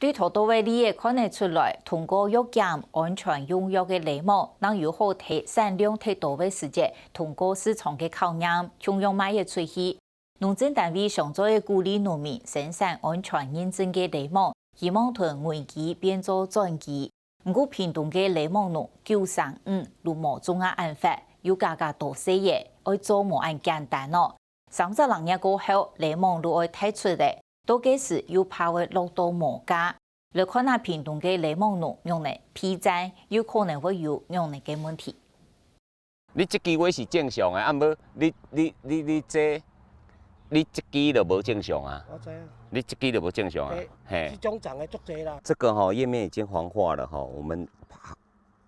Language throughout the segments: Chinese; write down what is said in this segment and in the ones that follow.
对头多位你也看得出来，通过药检安全用药的内幕，能有好提产量提多位时节，通过市场的考验，中央卖也出去。农政单位上早鼓励农民生产安全认证的内幕，希望从危机变做转机。不过屏东的内幕农935如无中央安法，又加多些嘢，爱做无按简单咯。30人日过后，内幕如爱提出来。到幾時又怕會落到無價？來看下屏東嘅內幕農用嚟批債，有可能會有用嚟嘅問題。你這機位是正常嘅，啊無你這機就無正常啊。我知啊。你這機就無正常啊。嘿。這種長的足多啦。這個葉面已經黃化了我們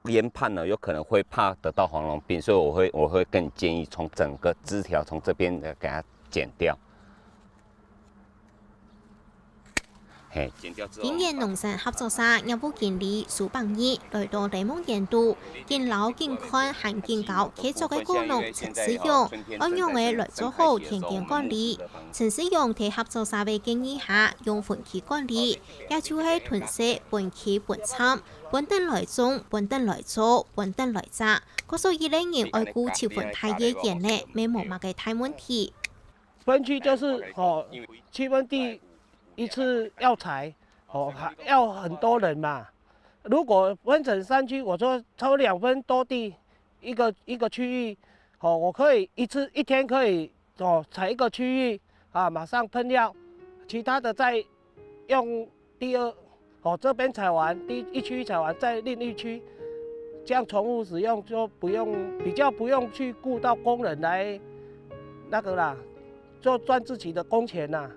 研判了有可能會怕得到黃龍病，所以我會更建議從整個枝條從這邊給它剪掉。今年農產合作社業務經理蘇邦義來到內幕研讀，見老見看還見教合作嘅果農陳世勇，按用嘅來做好田間管理。陳世勇喺合作社嘅建議下，用分期管理，也就係囤積分期分倉，分等來種，分等來做，分等來摘。嗰所以呢人愛顧氣氛太野嚴咧，沒冇乜嘅大問題。分區就是氣氛地。一次要採，要很多人嘛。如果分成3區，我說抽2分多地一個區域，我可以一天可以採一個區域馬上噴藥，其他的再用第二，這邊採完第一區採完再另一區，這樣重複使用就比較不用去顧到工人來那個啦，就賺自己的工錢啦。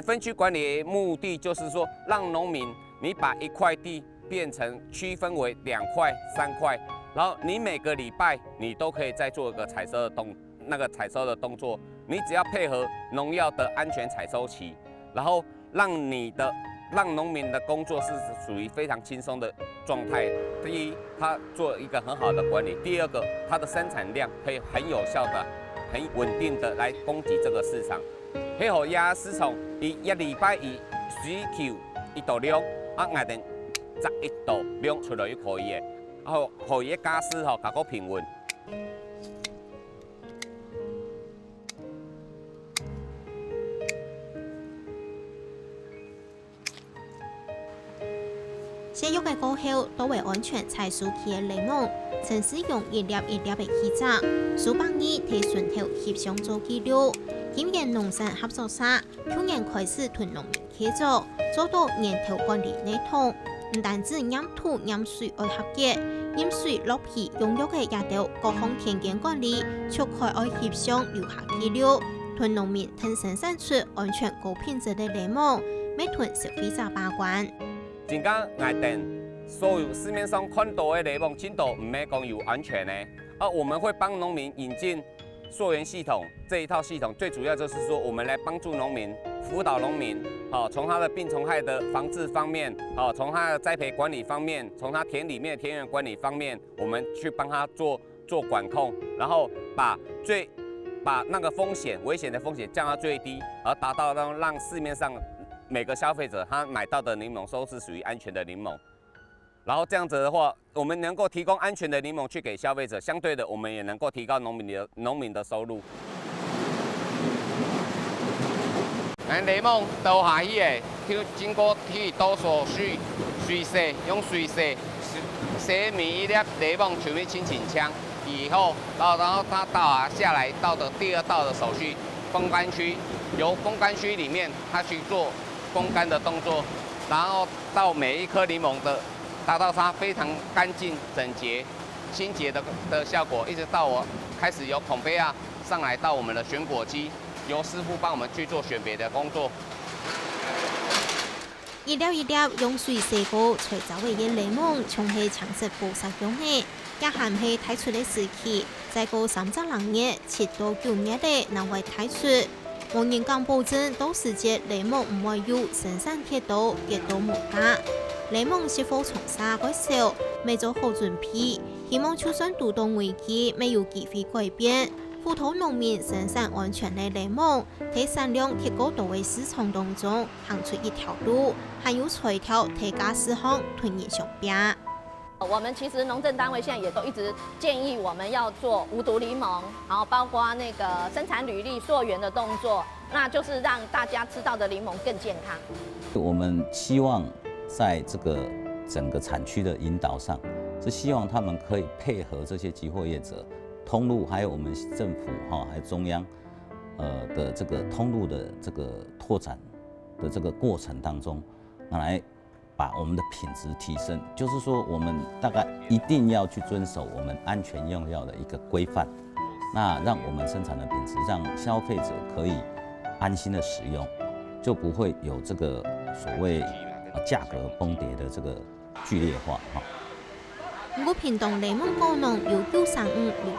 分區管理目的就是說，讓農民你把一塊地變成區分為2塊、3塊，然後你每個禮拜你都可以再做一個採收的動作，你只要配合農藥的安全採收期，然後讓農民的工作是屬於非常輕鬆的狀態。第一，他做一個很好的管理；第二個，他的生產量可以很有效的、很穩定的來供給這個市場。配合亞市場，一禮拜需求1到2，我定11到2出來就可以嘅，然後可以加濕加個平穩。寫肉嘅過後，都為安全採收期嘅內幕，陳世勇一粒一粒嘅起摘，蘇邦義提順頭協商做記錄。今年農產合作社去年開始同農民合作，做到源頭管理系統，唔單止飲土飲水愛合格，飲水落皮用藥嘅也到各項田間管理，促開愛協商留下記錄，同農民同生產出安全高品質嘅內幕，每同消費者把關。真講愛定所有市面上看到嘅內幕，真都唔係講有安全嘅，我們會幫農民引進溯源系統這一套系統，最主要就是說，我們來幫助農民、輔導農民，從他的病蟲害的防治方面，從他的栽培管理方面，從他田裡面的田園管理方面，我們去幫他做管控，然後把那個危險的風險降到最低，而達到讓市面上每個消費者他買到的檸檬都是屬於安全的檸檬。然後這樣子的話，我們能夠提供安全的檸檬去給消費者，相對的，我們也能夠提高農民的收入。檸檬倒下去嘅，經過去倒水水洗，用水洗每一粒檸檬全部清槍以後，然後它倒下來到的第2道的手續風乾區，由風乾區裡面它去做風乾的動作，然後到每一顆檸檬的。達到它非常乾淨、整潔、清潔的效果，一直到我開始由孔杯啊上來到我們的選果機，由師傅幫我們去做選別的工作。一粒一粒用水洗過，除走嘅檸檬，從係長食補實用嘅，也含係睇出嘅時期，再過30人月、7到9月嘅能為睇出。冇人敢保證到時節檸檬唔會有生產鐵道亦都冇價。檸檬是否從啥改少，未做好準備，希望就算遇到危機，沒有機會改變，辅导农民生产安全的雷蒙，在产量提高到位市场当中行出一条路，还有垂条提价事项吞咽上边。我们其实农政单位现在也都一直建议我们要做无毒柠檬，然后包括那个生产履历溯源的动作，那就是让大家吃到的柠檬更健康。我们希望在这个整个产区的引导上，是希望他们可以配合这些集货业者通路，还有我们政府还有中央的这个通路的这个拓展的这个过程当中，来把我们的品质提升，就是说我们大概一定要去遵守我们安全用药的一个规范，那让我们生产的品质，让消费者可以安心的使用，就不会有这个所谓价格崩跌的这个剧烈化哈。我屏东雷蒙果农有935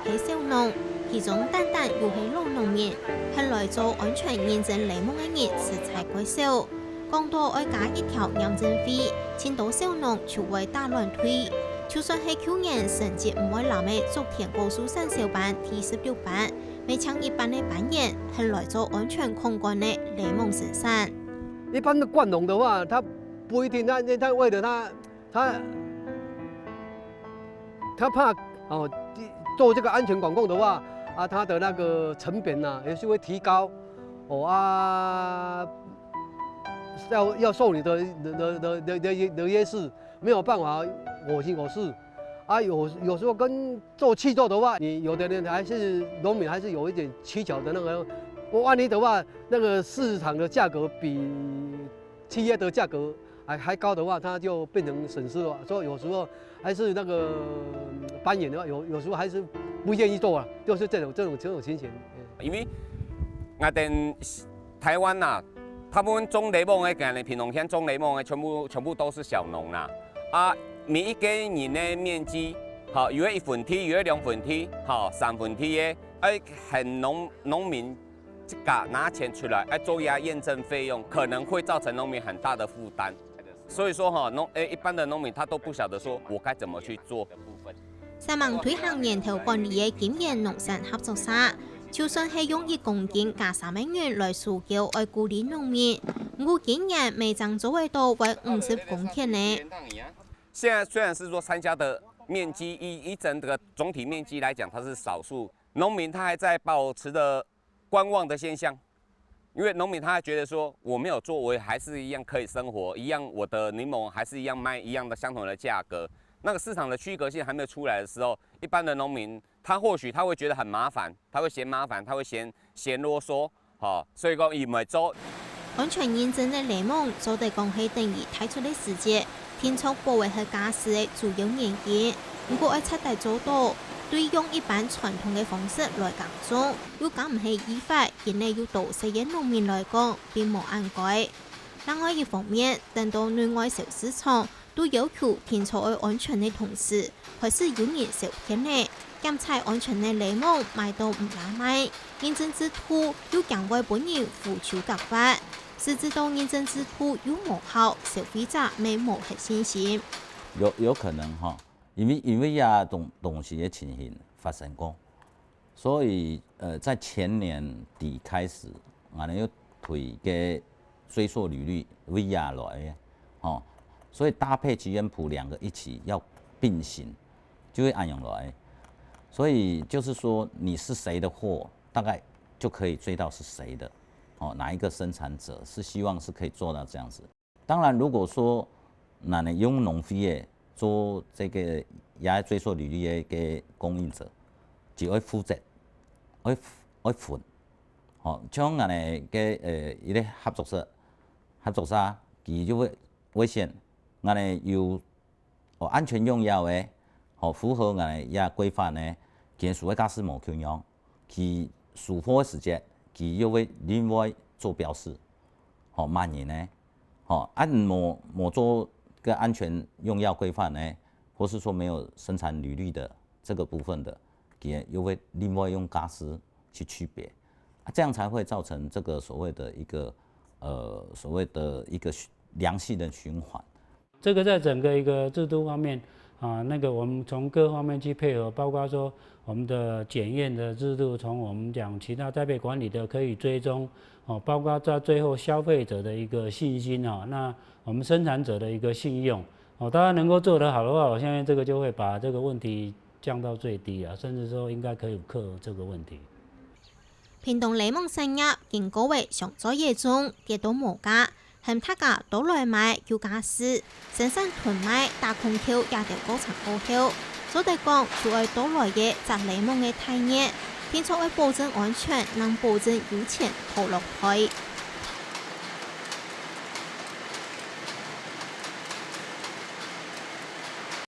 有系小农，其中单有系老农民，係來做安全驗證雷蒙嘅人實在貴少。講到愛加一條驗證費，千多小農就會大亂推。就算係去年成績唔會留喺竹田高速上小班第16班，未搶一般嘅班員係來做安全控管嘅雷蒙生產。一般的灌农的話，他不一定，他為了他怕做這個安全管控的話，他的那個成本也是會提高，要受你的約束，沒有辦法我行我素。有時候跟做氣作的話，你有的人還是農民，還是有一點取巧的那個。萬一的話，那個市場的價格比企業的價格還高的話，它就變成損失了。所以有時候還是那個班員的話，有時候還是不願意做啊，就是這種情形。因為我哋台灣呐，他們種雷蒙的，今日屏東縣種雷蒙的全部都是小農啦。每一個人的面積，有1分地，有2分地，3分地嘅，很農民。拿錢出來，做驗證費用，可能會造成農民很大的負擔。所以說一般的農民他都不曉得說我該怎麼去做。三盟推行源頭管理嘅經驗農產合作社，就算係用1公斤加3萬元來訴求愛鼓勵農民，我今年每張作為到為50公頃呢。現在雖然是說參加的面積以整個總體面積來講，它是少數，農民他還在保持的觀望的現象，因為農民他還覺得說我沒有做，我還是一樣可以生活，一樣我的檸檬還是一樣賣一樣的相同的價格。那個市場的區隔性還沒有出來的時候，一般的農民他或許他會覺得很麻煩，他會嫌麻煩，他會嫌囉嗦，所以講伊唔會做。安全驗證嘅雷蒙做地講係定義提出嘅時節，天促保衛係駕駛嘅主要原因，如果愛徹底做到。對用一般傳統嘅方式來耕種，又講唔係依法，因為要到細嘅農民來講並冇按規。另外一方面，等到內外小市場都要求天促愛安全嘅同時，開始有人受騙嘅，檢測安全嘅雷蒙賣到唔拉賣，驗證之途又將為本人付出夾法，誰知道驗證之途又無效，消費者沒冇係信心。有可能哈。因為呀，東西的情形發生過，所以在前年底開始，我哋要推個追溯履歷 VR 來嘅，所以搭配基因譜2個一起要並行，就會按用來。所以就是說你是誰的貨，大概就可以追到是誰的，哪一個生產者是希望是可以做到這樣子。當然，如果說那你用農飛嘅。做這個也追溯履歷嘅供應者，就要負責，要負，像我哋嘅一啲合作社，佢就會危險，我哋要安全用藥嘅，符合我哋也規範嘅，佢屬於駕駛無強用，佢輸貨嘅時節，佢又會另外做標示，萬年呢，按冇做。個安全用藥規範呢，或是說沒有生產履歷的這個部分的，也又會另外用駕駛去區別，這樣才會造成這個所謂的一個良性的循環。這個在整個一個制度方面，那个我们从各方面去配合，包括说我们的检验的制度，从我们讲其他栽培管理的可以追踪，包括到最后消费者的一个信心那我们生产者的一个信用，大家能够做得好的话，我相信这个就会把这个问题降到最低啊，甚至说应该可以克服这个问题。屏東檸檬產業經過為上作業中，跌到無價，向大家都來買叫價時，生產囤買大空口也得高層高後，所以講就係都來嘅摘檸檬嘅態熱，並且為保證安全，能保證有錢投落去。